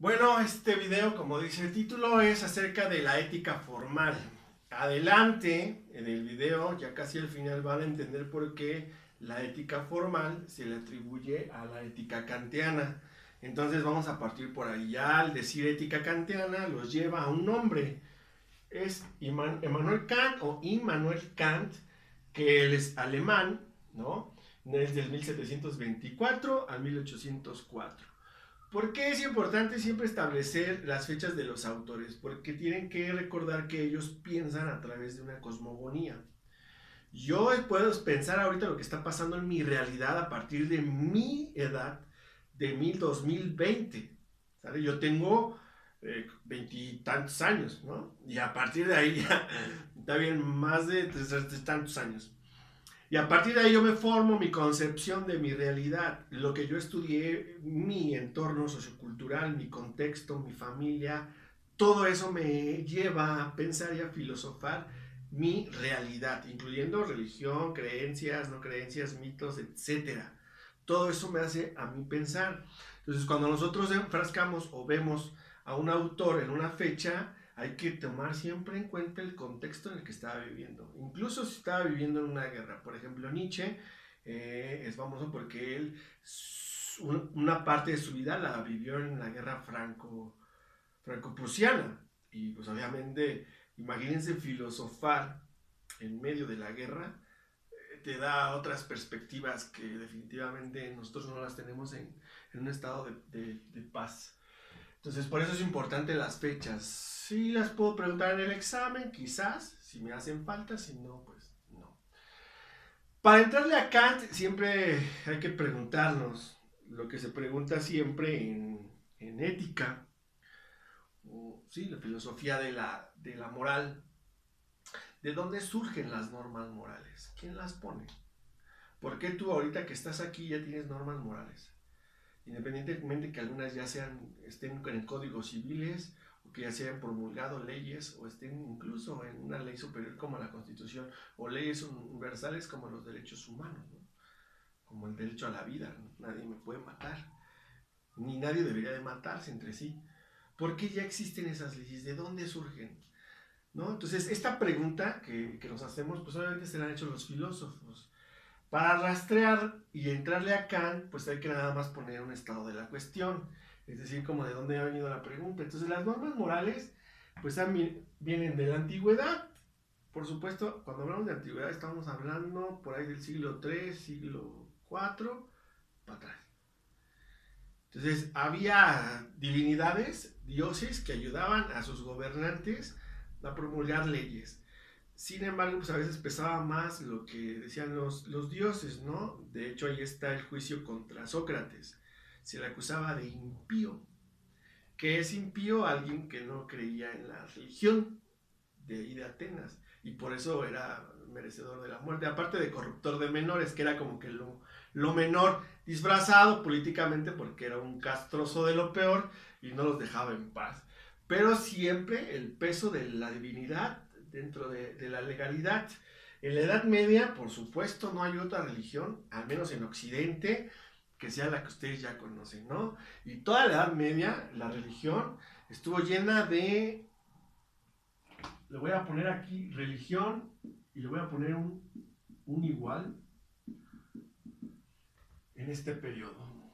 Bueno, este video, como dice el título, es acerca de la ética formal. Adelante, en el video, ya casi al final van a entender por qué la ética formal se le atribuye a la ética kantiana. Entonces vamos a partir por ahí. Ya al decir ética kantiana los lleva a un nombre. Es Immanuel Kant o Immanuel Kant, que él es alemán, ¿no? Es del 1724 al 1804. ¿Por qué es importante siempre establecer las fechas de los autores? Porque tienen que recordar que ellos piensan a través de una cosmogonía. Yo puedo pensar ahorita lo que está pasando en mi realidad a partir de mi edad, de 2020. ¿Sale? Yo tengo veintitantos años, ¿no? Y a partir de ahí ya, está bien, más de tantos años. Y a partir de ahí yo me formo mi concepción de mi realidad, lo que yo estudié, mi entorno sociocultural, mi contexto, mi familia, todo eso me lleva a pensar y a filosofar mi realidad, incluyendo religión, creencias, no creencias, mitos, etcétera. Todo eso me hace a mí pensar. Entonces, cuando nosotros enfrascamos o vemos a un autor en una fecha, hay que tomar siempre en cuenta el contexto en el que estaba viviendo. Incluso si estaba viviendo en una guerra. Por ejemplo, Nietzsche es famoso porque él una parte de su vida la vivió en la guerra franco-prusiana. Y pues obviamente, imagínense filosofar en medio de la guerra, te da otras perspectivas que definitivamente nosotros no las tenemos en un estado de paz. Entonces, por eso es importante las fechas. Sí las puedo preguntar en el examen, quizás, si me hacen falta, si no, pues no. Para entrarle a Kant, siempre hay que preguntarnos lo que se pregunta siempre en ética, o sí, la filosofía de la moral. ¿De dónde surgen las normas morales? ¿Quién las pone? ¿Por qué tú ahorita que estás aquí ya tienes normas morales? Independientemente que algunas ya estén en códigos civiles o que ya se hayan promulgado leyes o estén incluso en una ley superior como la Constitución o leyes universales como los derechos humanos, ¿no? Como el derecho a la vida, ¿no? Nadie me puede matar, ni nadie debería de matarse entre sí. ¿Por qué ya existen esas leyes? ¿De dónde surgen? ¿No? Entonces, esta pregunta que nos hacemos, pues obviamente se la han hecho los filósofos. Para rastrear y entrarle a Kant, pues hay que nada más poner un estado de la cuestión, es decir, como de dónde ha venido la pregunta. Entonces, las normas morales, pues vienen de la antigüedad. Por supuesto, cuando hablamos de antigüedad, estamos hablando por ahí del siglo III, siglo IV, para atrás. Entonces, había divinidades, dioses, que ayudaban a sus gobernantes a promulgar leyes. Sin embargo, pues a veces pesaba más lo que decían los dioses, ¿no? De hecho, ahí está el juicio contra Sócrates. Se le acusaba de impío. ¿Qué es impío? Alguien que no creía en la religión de ahí de Atenas. Y por eso era merecedor de la muerte. Aparte de corruptor de menores, que era como que lo menor, disfrazado políticamente porque era un castroso de lo peor y no los dejaba en paz. Pero siempre el peso de la divinidad dentro de la legalidad. En la Edad Media, por supuesto, no hay otra religión, al menos en Occidente, que sea la que ustedes ya conocen, ¿no? Y toda la Edad Media, la religión estuvo llena le voy a poner aquí religión y le voy a poner un igual en este periodo.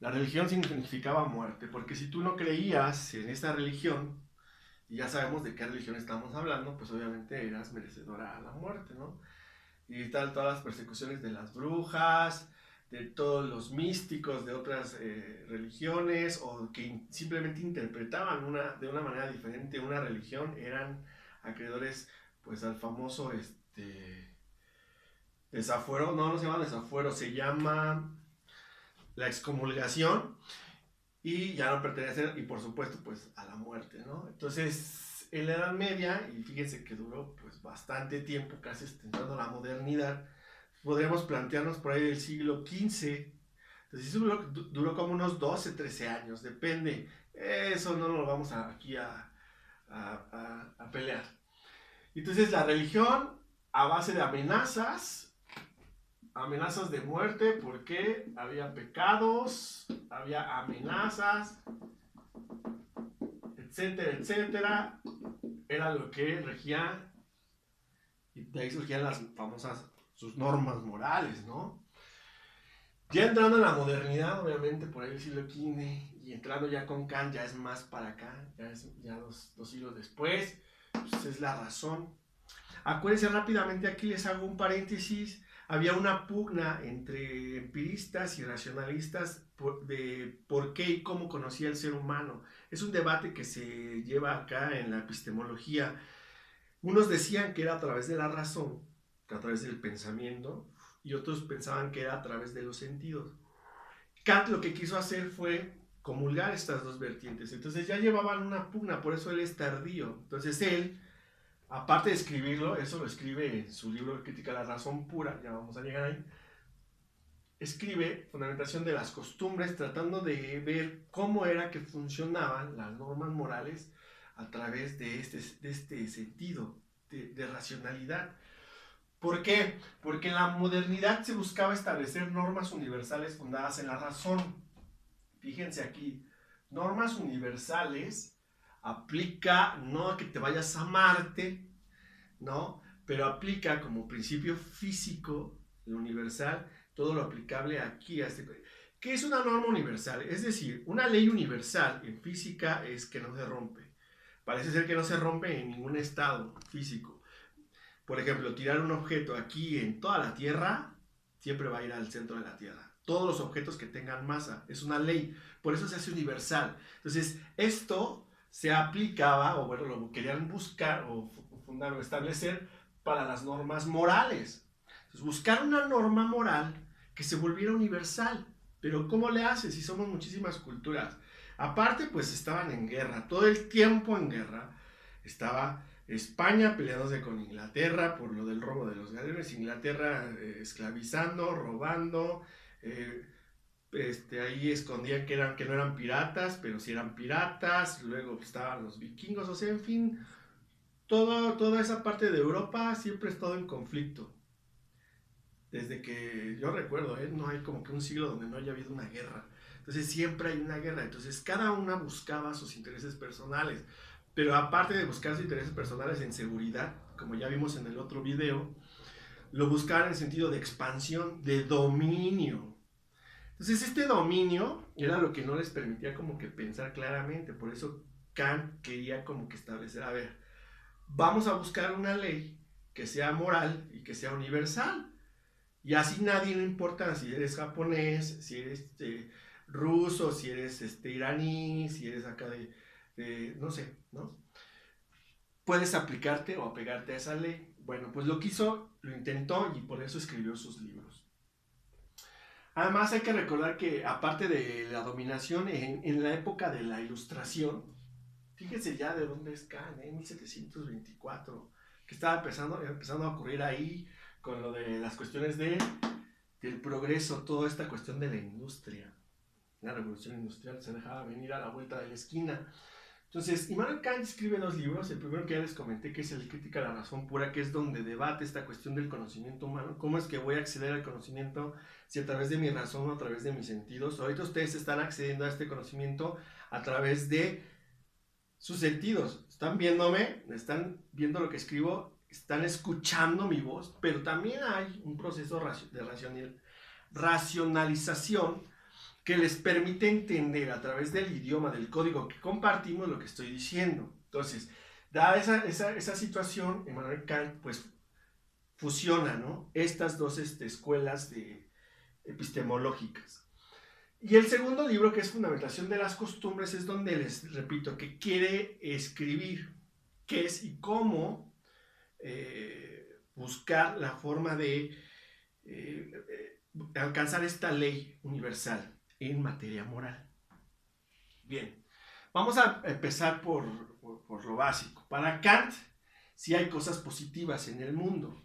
La religión significaba muerte, porque si tú no creías en esta religión, y ya sabemos de qué religión estamos hablando, pues obviamente eras merecedora a la muerte, ¿no? Y tal, todas las persecuciones de las brujas, de todos los místicos de otras religiones, o que simplemente interpretaban de una manera diferente una religión, eran acreedores pues al famoso desafuero, no se llama desafuero, se llama la excomulgación, y ya no pertenecen, y por supuesto, pues a la muerte, ¿no? Entonces, en la Edad Media, y fíjense que duró pues bastante tiempo, casi entrando a la modernidad, podríamos plantearnos por ahí del siglo XV, entonces duró como unos 12, 13 años, depende, eso no lo vamos aquí a pelear. Entonces la religión a base de amenazas de muerte, porque había pecados, había amenazas, etcétera, etcétera. Era lo que regía, y de ahí surgían las famosas, sus normas morales, ¿no? Ya entrando en la modernidad, obviamente, por ahí el siglo XV, y entrando ya con Kant, ya es más para acá, ya dos siglos después, pues es la razón. Acuérdense rápidamente, aquí les hago un paréntesis, había una pugna entre empiristas y racionalistas de por qué y cómo conocía el ser humano. Es un debate que se lleva acá en la epistemología. Unos decían que era a través de la razón, a través del pensamiento, y otros pensaban que era a través de los sentidos. Kant lo que quiso hacer fue comulgar estas dos vertientes. Entonces ya llevaban una pugna, por eso él es tardío. Entonces él, aparte de escribirlo, eso lo escribe en su libro Crítica de la Razón Pura, ya vamos a llegar ahí, escribe Fundamentación de las Costumbres, tratando de ver cómo era que funcionaban las normas morales a través de este sentido de racionalidad. ¿Por qué? Porque en la modernidad se buscaba establecer normas universales fundadas en la razón. Fíjense aquí, normas universales aplica no a que te vayas a Marte, ¿no? Pero aplica como principio físico, lo universal, todo lo aplicable aquí a este. ¿Qué es una norma universal? Es decir, una ley universal en física es que no se rompe. Parece ser que no se rompe en ningún estado físico. Por ejemplo, tirar un objeto aquí en toda la Tierra, siempre va a ir al centro de la Tierra. Todos los objetos que tengan masa, es una ley, por eso se hace universal. Entonces, esto se aplicaba, o bueno, lo querían buscar o fundar o establecer para las normas morales. Entonces, buscar una norma moral que se volviera universal. Pero ¿cómo le haces si somos muchísimas culturas? Aparte, pues estaban en guerra, todo el tiempo en guerra. Estaba España peleándose con Inglaterra por lo del robo de los galeones, Inglaterra esclavizando, robando, ahí escondían que no eran piratas, pero sí eran piratas, luego estaban los vikingos, o sea, en fin, toda esa parte de Europa siempre ha estado en conflicto. Desde que yo recuerdo, no hay como que un siglo donde no haya habido una guerra. Entonces siempre hay una guerra, entonces cada una buscaba sus intereses personales. Pero aparte de buscar sus intereses personales en seguridad, como ya vimos en el otro video, lo buscaban en el sentido de expansión, de dominio. Entonces este dominio era lo que no les permitía como que pensar claramente. Por eso Kant quería como que establecer, a ver, vamos a buscar una ley que sea moral y que sea universal. Y así nadie, no importa si eres japonés, si eres ruso, si eres iraní, si eres acá no sé, ¿no? Puedes aplicarte o apegarte a esa ley. Bueno, pues lo quiso, lo intentó y por eso escribió sus libros. Además hay que recordar que aparte de la dominación, en la época de la Ilustración, fíjense ya de dónde es Kant, en 1724, que estaba empezando a ocurrir ahí con lo de las cuestiones del progreso, toda esta cuestión de la industria. La revolución industrial se dejaba venir a la vuelta de la esquina. Entonces, Immanuel Kant escribe dos libros, el primero que ya les comenté, que es el Crítica de la Razón Pura, que es donde debate esta cuestión del conocimiento humano, cómo es que voy a acceder al conocimiento, si a través de mi razón o a través de mis sentidos. Ahorita ustedes están accediendo a este conocimiento a través de sus sentidos. Están viéndome, están viendo lo que escribo, están escuchando mi voz, pero también hay un proceso de racionalización que les permite entender a través del idioma, del código que compartimos lo que estoy diciendo. Entonces, dada esa situación, Immanuel Kant pues fusiona, ¿no?, estas dos escuelas epistemológicas. Y el segundo libro, que es Fundamentación de las Costumbres, es donde les repito que quiere escribir qué es y cómo buscar la forma de alcanzar esta ley universal en materia moral. Bien, vamos a empezar por lo básico. Para Kant, sí hay cosas positivas en el mundo.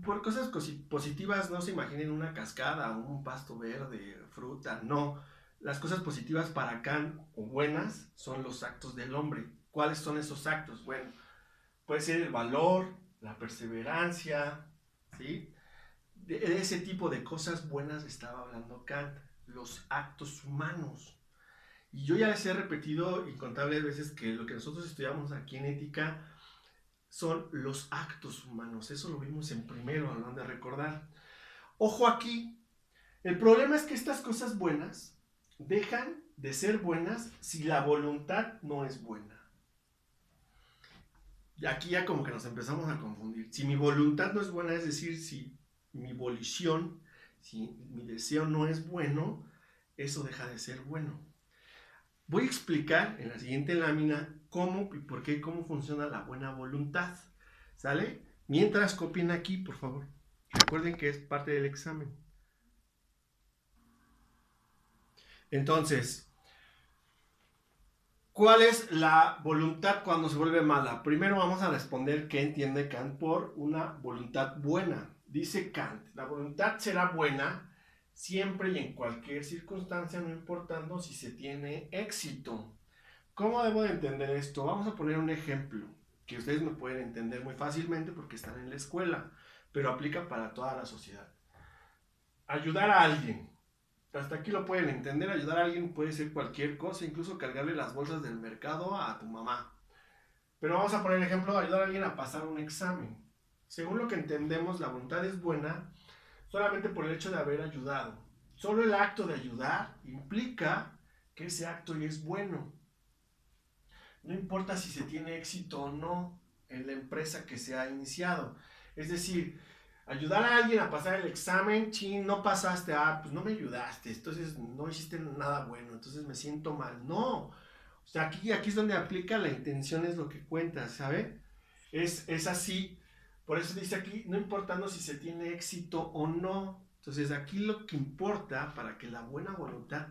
Por cosas positivas no se imaginen una cascada, un pasto verde, fruta, no. Las cosas positivas para Kant, o buenas, son los actos del hombre. ¿Cuáles son esos actos? Bueno, puede ser el valor, la perseverancia, ¿sí? De ese tipo de cosas buenas estaba hablando Kant. los actos humanos. Y yo ya les he repetido incontables veces que lo que nosotros estudiamos aquí en ética son los actos humanos. Eso lo vimos en primero, lo han de recordar. Ojo aquí, el problema es que estas cosas buenas dejan de ser buenas si la voluntad no es buena. Y aquí ya como que nos empezamos a confundir. Si mi voluntad no es buena, es decir, si mi volición, si mi deseo no es bueno, eso deja de ser bueno. Voy a explicar en la siguiente lámina cómo y por qué, cómo funciona la buena voluntad. ¿Sale? Mientras copien aquí, por favor. Recuerden que es parte del examen. Entonces, ¿cuál es la voluntad cuando se vuelve mala? Primero vamos a responder qué entiende Kant por una voluntad buena. Dice Kant, la voluntad será buena siempre y en cualquier circunstancia, no importando si se tiene éxito. ¿Cómo debo de entender esto? Vamos a poner un ejemplo que ustedes me pueden entender muy fácilmente porque están en la escuela, pero aplica para toda la sociedad. Ayudar a alguien. Hasta aquí lo pueden entender. Ayudar a alguien puede ser cualquier cosa, incluso cargarle las bolsas del mercado a tu mamá. Pero vamos a poner el ejemplo, ayudar a alguien a pasar un examen. Según lo que entendemos, la voluntad es buena solamente por el hecho de haber ayudado. Solo el acto de ayudar implica que ese acto ya es bueno. No importa si se tiene éxito o no en la empresa que se ha iniciado. Es decir, ayudar a alguien a pasar el examen, chin, no pasaste, pues no me ayudaste, entonces no hiciste nada bueno, entonces me siento mal. No, o sea, aquí es donde aplica la intención, es lo que cuenta, ¿sabe? Es así, por eso dice aquí, no importando si se tiene éxito o no. Entonces aquí lo que importa para que la buena voluntad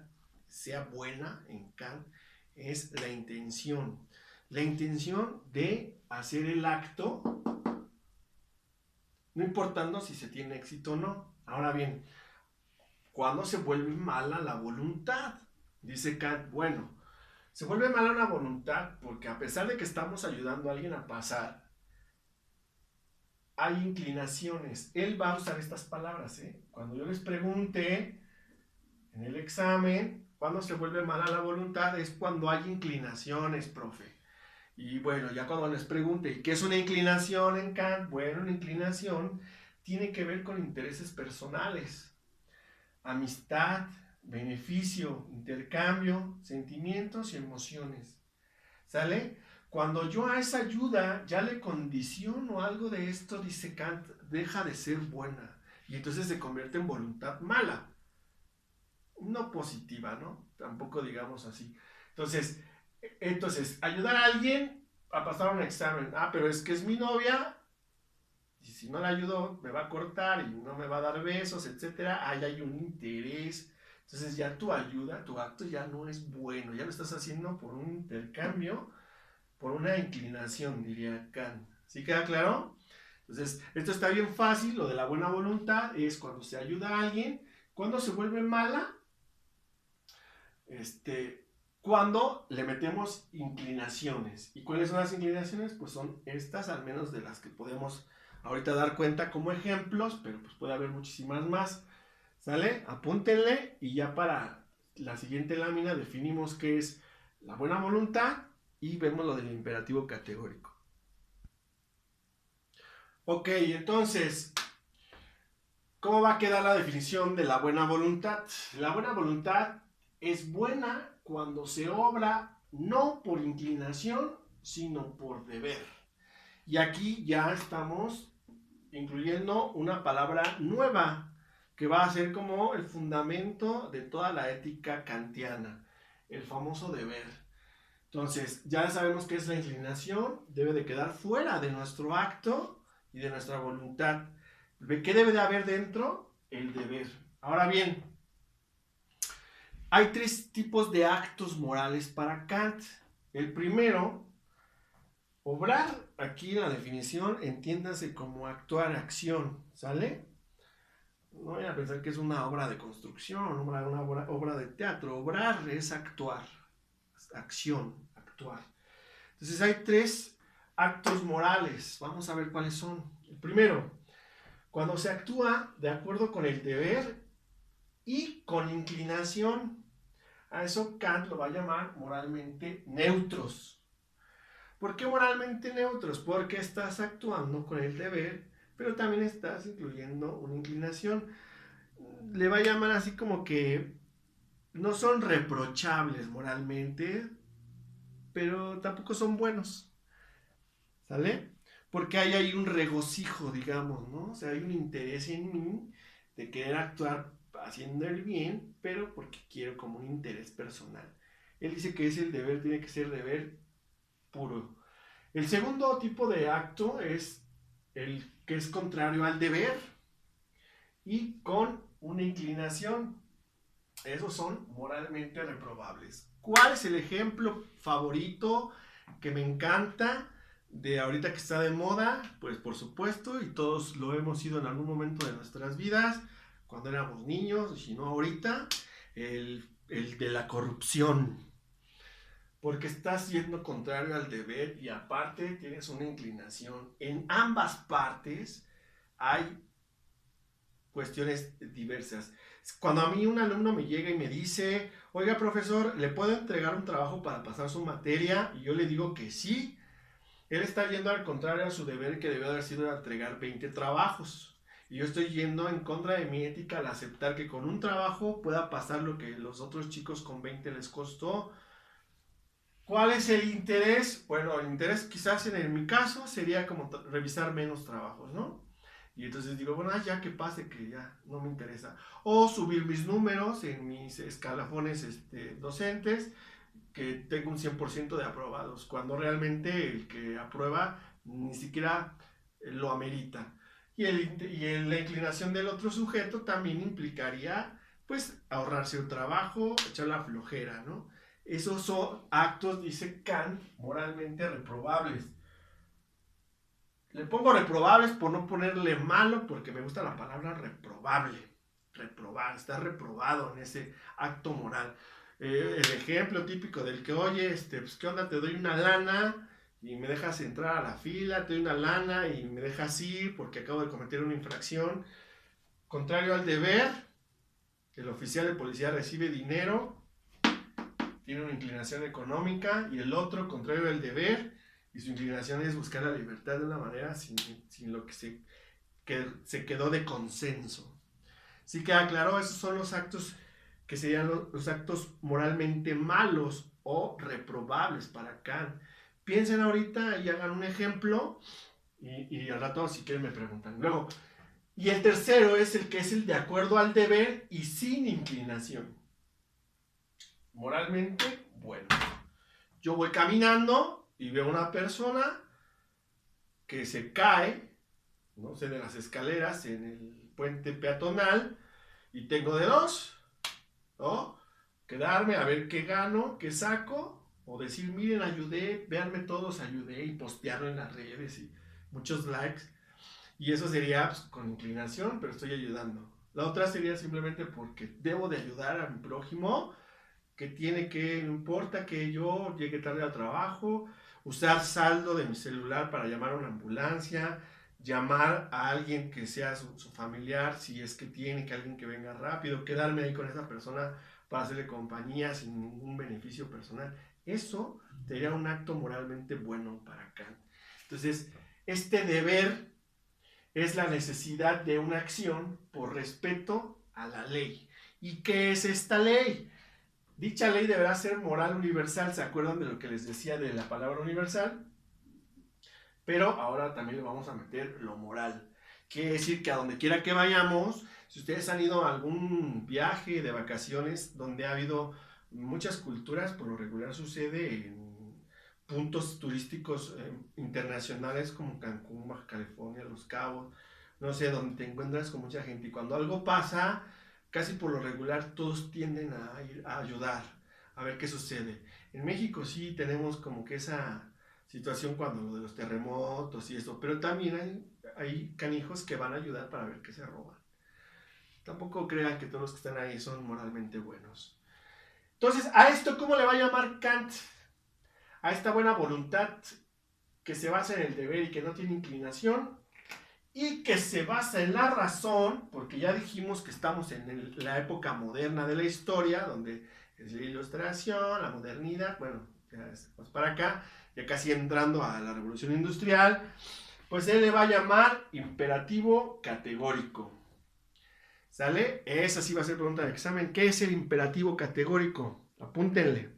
sea buena en Kant es la intención. La intención de hacer el acto, no importando si se tiene éxito o no. Ahora bien, ¿cuándo se vuelve mala la voluntad? Dice Kant, bueno, se vuelve mala una voluntad porque a pesar de que estamos ayudando a alguien a pasar, hay inclinaciones. Él va a usar estas palabras, ¿eh? Cuando yo les pregunte en el examen, ¿cuándo se vuelve mala la voluntad? Es cuando hay inclinaciones, profe. Y bueno, ya cuando les pregunte, ¿qué es una inclinación en Kant? Bueno, una inclinación tiene que ver con intereses personales, amistad, beneficio, intercambio, sentimientos y emociones. ¿Sale? Cuando yo a esa ayuda ya le condiciono algo de esto, dice Kant, deja de ser buena. Y entonces se convierte en voluntad mala. No positiva, ¿no? Tampoco digamos así. Entonces, ayudar a alguien a pasar un examen. Pero es que es mi novia. Y si no la ayudo, me va a cortar y no me va a dar besos, etcétera. Ahí hay un interés. Entonces ya tu ayuda, tu acto ya no es bueno. Ya lo estás haciendo por un intercambio, por una inclinación, diría Kant. ¿Sí queda claro? Entonces, esto está bien fácil. Lo de la buena voluntad es cuando se ayuda a alguien. Cuando se vuelve mala, cuando le metemos inclinaciones. ¿Y cuáles son las inclinaciones? Pues son estas, al menos de las que podemos ahorita dar cuenta como ejemplos, pero pues puede haber muchísimas más. ¿Sale? Apúntenle y ya para la siguiente lámina definimos qué es la buena voluntad y vemos lo del imperativo categórico. Ok, entonces, ¿cómo va a quedar la definición de la buena voluntad? La buena voluntad es buena cuando se obra no por inclinación, sino por deber. Y aquí ya estamos incluyendo una palabra nueva que va a ser como el fundamento de toda la ética kantiana, el famoso deber. Entonces, ya sabemos qué es la inclinación, debe de quedar fuera de nuestro acto y de nuestra voluntad. ¿Qué debe de haber dentro? El deber. Ahora bien, hay tres tipos de actos morales para Kant. El primero, obrar, aquí en la definición, entiéndase como actuar, acción, ¿sale? No vayan a pensar que es una obra de construcción, una obra de teatro. Obrar es actuar, acción, actuar. Entonces hay tres actos morales. Vamos a ver cuáles son. El primero, cuando se actúa de acuerdo con el deber y con inclinación. A eso Kant lo va a llamar moralmente neutros. ¿Por qué moralmente neutros? Porque estás actuando con el deber, pero también estás incluyendo una inclinación. Le va a llamar así como que no son reprochables moralmente, pero tampoco son buenos. ¿Sale? Porque hay ahí un regocijo, digamos, ¿no? O sea, hay un interés en mí de querer actuar haciendo el bien, pero porque quiero como un interés personal. Él dice que es el deber, tiene que ser deber puro. El segundo tipo de acto es el que es contrario al deber y con una inclinación. Esos son moralmente reprobables. ¿Cuál es el ejemplo favorito que me encanta de ahorita que está de moda? Pues por supuesto, y todos lo hemos sido en algún momento de nuestras vidas, cuando éramos niños, y si no ahorita, el de la corrupción. Porque estás yendo contrario al deber y aparte tienes una inclinación. En ambas partes hay cuestiones diversas. Cuando a mí un alumno me llega y me dice, oiga profesor, ¿le puedo entregar un trabajo para pasar su materia? Y yo le digo que sí, él está yendo al contrario a su deber que debió haber sido entregar 20 trabajos. Y yo estoy yendo en contra de mi ética al aceptar que con un trabajo pueda pasar lo que los otros chicos con 20 les costó. ¿Cuál es el interés? Bueno, el interés quizás en mi caso sería como revisar menos trabajos, ¿no? Y entonces digo, bueno, ya que pase, que ya no me interesa. O subir mis números en mis escalafones docentes, que tengo un 100% de aprobados, cuando realmente el que aprueba ni siquiera lo amerita. La inclinación del otro sujeto también implicaría, pues, ahorrarse un trabajo, echar la flojera, ¿no? Esos son actos, dice Kant, moralmente reprobables. Le pongo reprobables por no ponerle malo, porque me gusta la palabra reprobable. Reprobar, está reprobado en ese acto moral. El ejemplo típico del que, oye, pues, ¿qué onda? Te doy una lana y me dejas entrar a la fila, te doy una lana y me dejas ir porque acabo de cometer una infracción. Contrario al deber, el oficial de policía recibe dinero, tiene una inclinación económica, y el otro, contrario al deber, y su inclinación es buscar la libertad de una manera sin lo que se quedó de consenso. Sí queda claro, esos son los actos que serían los actos moralmente malos o reprobables para Kant. Piensen ahorita y hagan un ejemplo y al rato si quieren me preguntan. Luego, y el tercero es el que es el de acuerdo al deber y sin inclinación. Moralmente, bueno. Yo voy caminando y veo una persona que se cae, no sé, de las escaleras en el puente peatonal y tengo de dos, ¿no? Quedarme a ver qué gano, qué saco, o decir, miren, ayudé, véanme todos, ayudé, y postearlo en las redes y muchos likes. Y eso sería pues, con inclinación, pero estoy ayudando. La otra sería simplemente porque debo de ayudar a mi prójimo, que tiene que, no importa que yo llegue tarde al trabajo, usar saldo de mi celular para llamar a una ambulancia, llamar a alguien que sea su familiar, si es que tiene que alguien que venga rápido, quedarme ahí con esa persona para hacerle compañía sin ningún beneficio personal. Eso sería un acto moralmente bueno para Kant. Entonces, este deber es la necesidad de una acción por respeto a la ley. ¿Y qué es esta ley? Dicha ley deberá ser moral universal. ¿Se acuerdan de lo que les decía de la palabra universal? Pero ahora también le vamos a meter lo moral. Quiere decir que a donde quiera que vayamos, si ustedes han ido a algún viaje de vacaciones donde ha habido muchas culturas, por lo regular sucede en puntos turísticos internacionales como Cancún, Baja California, Los Cabos, no sé, donde te encuentras con mucha gente y cuando algo pasa, casi por lo regular todos tienden a ir a ayudar, a ver qué sucede. En México sí tenemos como que esa situación cuando lo de los terremotos y eso, pero también hay canijos que van a ayudar para ver qué se roban. Tampoco crean que todos los que están ahí son moralmente buenos. Entonces, ¿a esto cómo le va a llamar Kant? A esta buena voluntad que se basa en el deber y que no tiene inclinación, y que se basa en la razón, porque ya dijimos que estamos en la época moderna de la historia, donde es la ilustración, la modernidad, bueno, ya estamos para acá, ya casi entrando a la revolución industrial, pues él le va a llamar imperativo categórico. ¿Sale? Esa sí va a ser pregunta de examen. ¿Qué es el imperativo categórico? Apúntenle.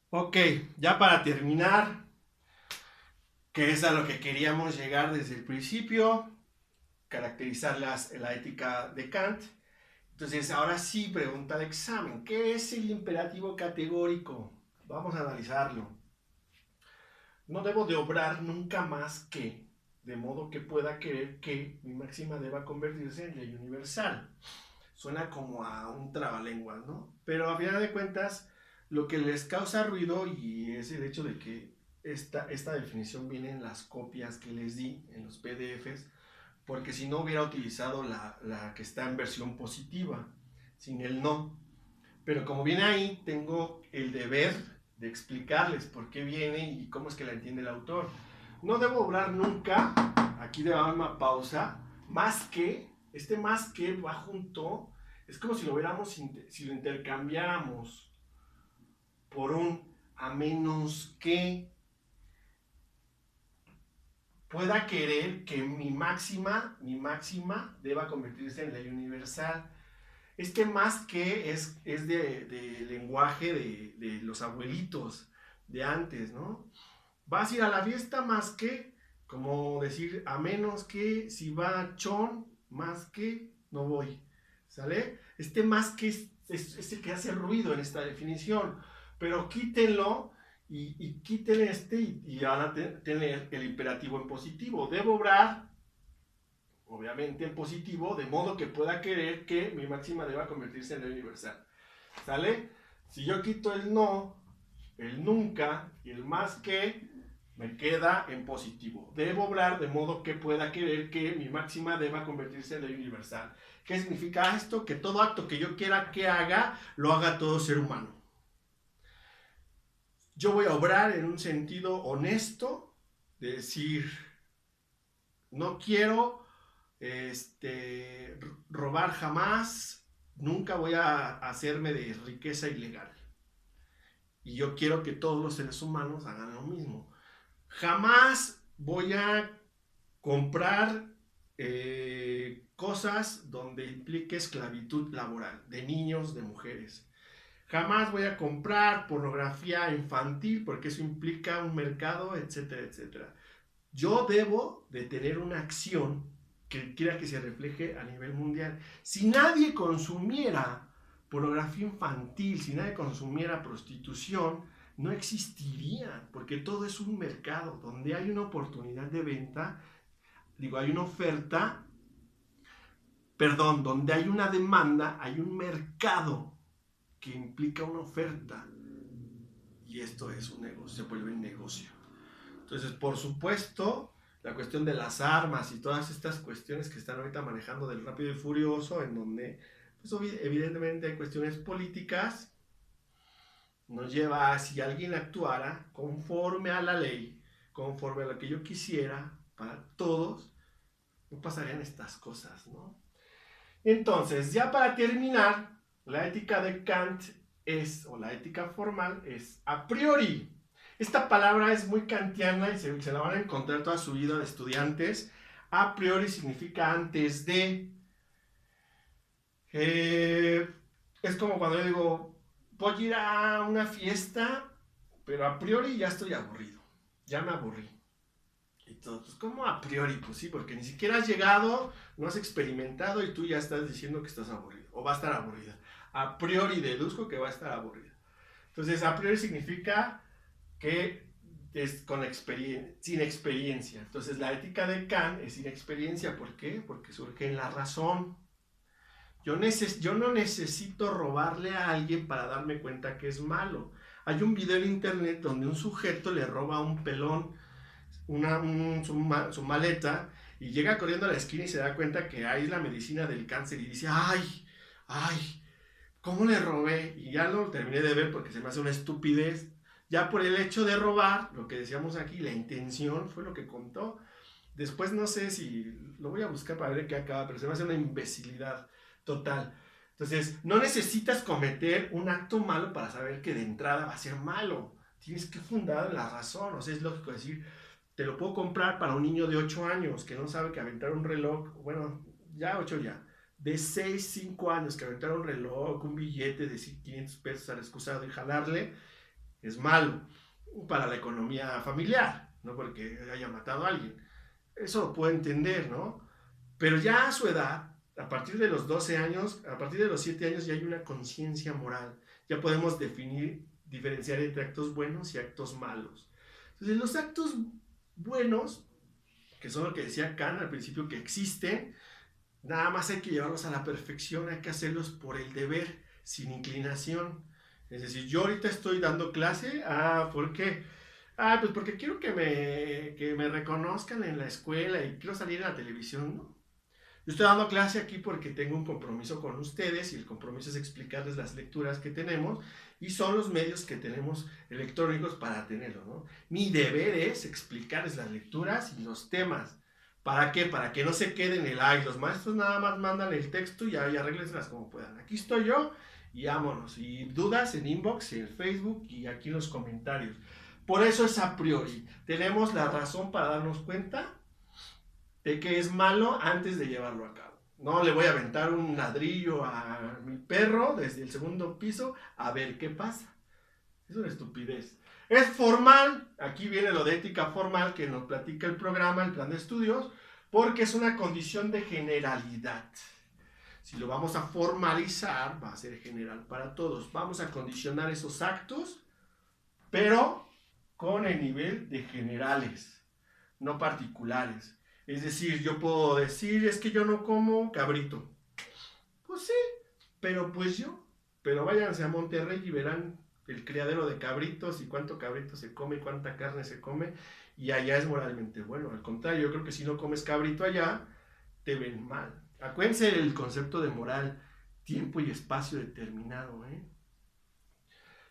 Ok, ya para terminar, que es a lo que queríamos llegar desde el principio, caracterizar la ética de Kant. Entonces, ahora sí, pregunta de examen. ¿Qué es el imperativo categórico? Vamos a analizarlo. No debo de obrar nunca más que, de modo que pueda querer que mi máxima deba convertirse en ley universal. Suena como a un trabalenguas, ¿no? Pero a final de cuentas, lo que les causa ruido y es el hecho de que esta definición viene en las copias que les di, en los PDFs, porque si no hubiera utilizado la que está en versión positiva, sin el no. Pero como viene ahí, tengo el deber de explicarles por qué viene y cómo es que la entiende el autor. No debo obrar nunca, aquí debo dar una pausa, más que, este más que va junto, es como si lo hubiéramos, si lo intercambiáramos por un a menos que pueda querer que mi máxima deba convertirse en ley universal. Este más que es de lenguaje de los abuelitos de antes, ¿no? Vas a ir a la fiesta más que, como decir, a menos que, si va Chon, más que, no voy. ¿Sale? Este más que es el que hace ruido en esta definición, pero quítenlo y quiten y van a tener el imperativo en positivo. Debo obrar, obviamente en positivo, de modo que pueda querer que mi máxima deba convertirse en ley universal. ¿Sale? Si yo quito el no, el nunca y el más que, me queda en positivo. Debo obrar de modo que pueda querer que mi máxima deba convertirse en ley universal. ¿Qué significa esto? Que todo acto que yo quiera que haga, lo haga todo ser humano. Yo voy a obrar en un sentido honesto, de decir, no quiero robar jamás, nunca voy a hacerme de riqueza ilegal. Y yo quiero que todos los seres humanos hagan lo mismo. Jamás voy a comprar cosas donde implique esclavitud laboral de niños, de mujeres. Jamás voy a comprar pornografía infantil porque eso implica un mercado, etcétera, etcétera. Yo debo de tener una acción que quiera que se refleje a nivel mundial. Si nadie consumiera pornografía infantil, si nadie consumiera prostitución, no existiría, porque todo es un mercado donde hay una oportunidad de venta, hay una oferta, donde hay una demanda, hay un mercado que implica una oferta, y esto es un negocio, se vuelve un negocio. Entonces, por supuesto, la cuestión de las armas y todas estas cuestiones que están ahorita manejando del Rápido y Furioso, en donde pues, evidentemente hay cuestiones políticas, nos lleva a, si alguien actuara conforme a la ley, conforme a lo que yo quisiera para todos, no pasarían estas cosas, ¿no? Entonces, ya para terminar, la ética de Kant o la ética formal es a priori. Esta palabra es muy kantiana y se la van a encontrar toda su vida de estudiantes. A priori significa antes de. Es como cuando yo digo, voy a ir a una fiesta, pero a priori ya estoy aburrido. Ya me aburrí. Y todo, pues, ¿cómo a priori? Pues sí, porque ni siquiera has llegado, no has experimentado y tú ya estás diciendo que estás aburrido o va a estar aburrida. A priori deduzco que va a estar aburrida. Entonces, a priori significa que es sin experiencia. Entonces, la ética de Kant es sin experiencia. ¿Por qué? Porque surge en la razón. Yo no necesito robarle a alguien para darme cuenta que es malo. Hay un video en internet donde un sujeto le roba a un pelón su maleta y llega corriendo a la esquina y se da cuenta que ahí es la medicina del cáncer y dice, ay, ¿cómo le robé? Y ya lo terminé de ver porque se me hace una estupidez. Ya por el hecho de robar, lo que decíamos aquí, la intención fue lo que contó. Después no sé si lo voy a buscar para ver qué acaba, pero se me hace una imbecilidad total. Entonces, no necesitas cometer un acto malo para saber que de entrada va a ser malo. Tienes que fundar la razón. O sea, es lógico decir, te lo puedo comprar para un niño de 8 años que no sabe que aventar un reloj, bueno, ya 8 ya, de 6 5 años que aventar un reloj, un billete de 500 pesos al excusado y jalarle, es malo para la economía familiar, no porque haya matado a alguien. Eso lo puedo entender, ¿no? Pero ya a su edad, a partir de los 12 años, a partir de los 7 años ya hay una conciencia moral. Ya podemos definir, diferenciar entre actos buenos y actos malos. Entonces, los actos buenos, que son lo que decía Kant al principio, que existen, nada más hay que llevarlos a la perfección, hay que hacerlos por el deber, sin inclinación. Es decir, yo ahorita estoy dando clase, ¿por qué? Pues porque quiero que me reconozcan en la escuela y quiero salir en la televisión, ¿no? Yo estoy dando clase aquí porque tengo un compromiso con ustedes y el compromiso es explicarles las lecturas que tenemos y son los medios que tenemos electrónicos para tenerlo, ¿no? Mi deber es explicarles las lecturas y los temas. ¿Para qué? Para que no se queden en el aire. Los maestros nada más mandan el texto y ahí arréglenselas como puedan. Aquí estoy yo y vámonos. Y dudas en inbox, en Facebook y aquí en los comentarios. Por eso es a priori. Tenemos la razón para darnos cuenta de que es malo antes de llevarlo a cabo. No le voy a aventar un ladrillo a mi perro desde el segundo piso a ver qué pasa. Es una estupidez. Es formal, aquí viene lo de ética formal que nos platica el programa, el plan de estudios, porque es una condición de generalidad. Si lo vamos a formalizar, va a ser general para todos. Vamos a condicionar esos actos, pero con el nivel de generales, no particulares. Es decir, yo puedo decir, es que yo no como cabrito. Pues sí, pero váyanse a Monterrey y verán el criadero de cabritos y cuánto cabrito se come, cuánta carne se come, y allá es moralmente bueno. Al contrario, yo creo que si no comes cabrito allá, te ven mal. Acuérdense del concepto de moral, tiempo y espacio determinado, ¿eh?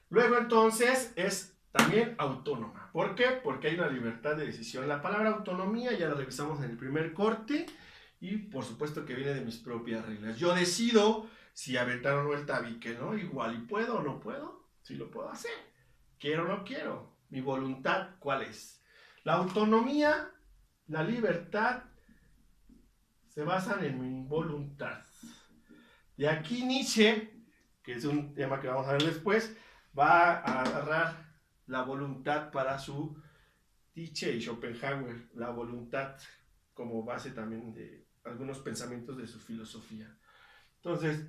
Luego entonces es también autónoma. ¿Por qué? Porque hay una libertad de decisión. La palabra autonomía ya la revisamos en el primer corte y por supuesto que viene de mis propias reglas. Yo decido si aventar o no el tabique, ¿no? Igual y puedo o no puedo, si lo puedo hacer. Quiero o no quiero. Mi voluntad, ¿cuál es? La autonomía, la libertad se basan en mi voluntad. De aquí Nietzsche, que es un tema que vamos a ver después, va a agarrar la voluntad para su Nietzsche y Schopenhauer, la voluntad como base también de algunos pensamientos de su filosofía. Entonces,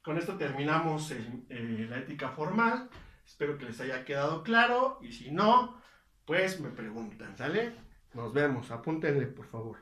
con esto terminamos la ética formal. Espero que les haya quedado claro y si no, pues me preguntan, ¿sale? Nos vemos, apúntenle por favor.